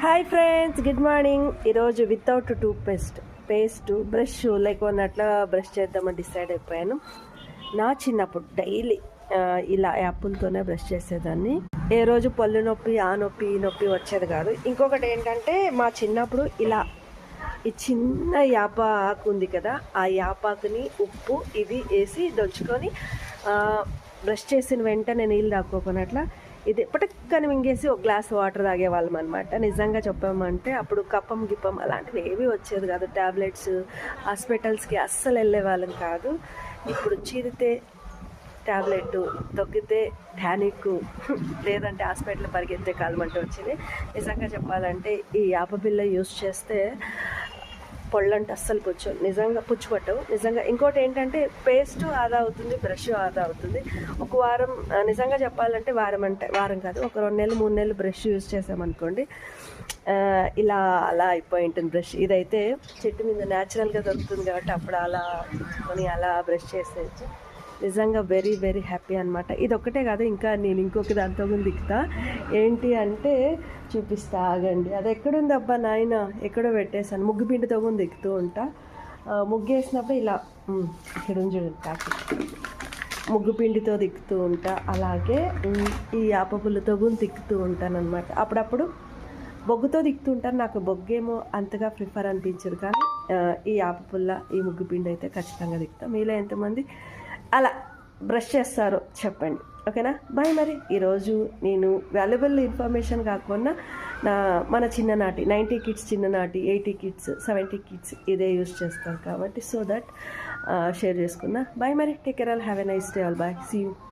Hi friends, good morning. ఈరోజు without paste brush లేకపోతే అట్లా బ్రష్ చేద్దామని డిసైడ్ అయిపోయాను. నా చిన్నప్పుడు డైలీ ఇలా యాపిల్తోనే బ్రష్ చేసేదాన్ని. ఏ రోజు పళ్ళు నొప్పి ఆ నొప్పి ఈ నొప్పి వచ్చేది కాదు. ఇంకొకటి ఏంటంటే, మా చిన్నప్పుడు ఇలా ఈ చిన్న యాప ఆకు ఉంది కదా, ఆ యాపాకుని ఉప్పు ఇవి వేసి దంచుకొని బ్రష్ చేసిన వెంటనే నీళ్ళు తాక్కోకున్నట్లా ఇది పటక్కని మింగేసి ఒక గ్లాస్ వాటర్ తాగేవాళ్ళం అనమాట. నిజంగా చెప్పామంటే అప్పుడు కప్పం గిప్పం అలాంటివి ఏవి వచ్చేది కాదు. ట్యాబ్లెట్స్ హాస్పిటల్స్కి అస్సలు వెళ్ళే వాళ్ళం కాదు. ఇప్పుడు చీరితే ట్యాబ్లెట్, తొక్కితే టానిక్, లేదంటే హాస్పిటల్ పరిగెత్తే కాలం అంటే వచ్చింది. నిజంగా చెప్పాలంటే ఈ యాపపిల్ల యూస్ చేస్తే పొళ్ళంటే అస్సలు నిజంగా పుచ్చుపట్టవు. నిజంగా ఇంకోటి ఏంటంటే, పేస్ట్ ఆదా అవుతుంది, బ్రష్ ఆదా అవుతుంది. ఒక వారం, నిజంగా చెప్పాలంటే వారం కాదు, ఒక 2 నెలలు 3 నెలలు బ్రష్ యూజ్ చేసామనుకోండి, ఇలా అలా అయిపోయి ఉంటుంది బ్రష్. ఇదైతే చెట్టు మీద న్యాచురల్గా దొరుకుతుంది కాబట్టి అప్పుడు అలా కొని అలా బ్రష్ చేసేయచ్చు. నిజంగా వెరీ వెరీ హ్యాపీ అనమాట. ఇది ఒక్కటే కాదు, ఇంకా నేను ఇంకొక దాంతో కూడా దిక్కుతా. ఏంటి అంటే చూపిస్తా, ఆగండి. అది ఎక్కడుంది అబ్బా నాయన, ఎక్కడో పెట్టేశాను. ముగ్గు పిండితో కూడా దిక్కుతూ ఉంటా. ముగ్గు వేసినప్పుడు ఇలా ఇక్కడ చూడండి, ముగ్గు పిండితో దిక్కుతూ ఉంటా. అలాగే ఈ యాపపుల్లతో కూడా దిక్కుతూ ఉంటాను అనమాట. అప్పుడప్పుడు బొగ్గుతో దిక్కుతూ ఉంటాను. నాకు బొగ్గేమో అంతగా ప్రిఫర్ అనిపించదు, కానీ ఈ యాపపుల్ల ఈ ముగ్గు పిండి అయితే ఖచ్చితంగా దిక్కుతాను. మీలో ఎంతమంది అలా బ్రష్ చేస్తారో చెప్పండి, ఓకేనా? బాయ్. మరి ఈరోజు నేను వాల్యుబుల్ ఇన్ఫర్మేషన్ కాకుండా మన చిన్ననాటి 90 కిడ్స్, చిన్ననాటి 80 కిడ్స్, 70 కిడ్స్ ఇదే యూజ్ చేస్తారు కాబట్టి సో దట్ షేర్ చేసుకున్నా. బాయ్. మరి take care all, have a nice day all. Bye, see you.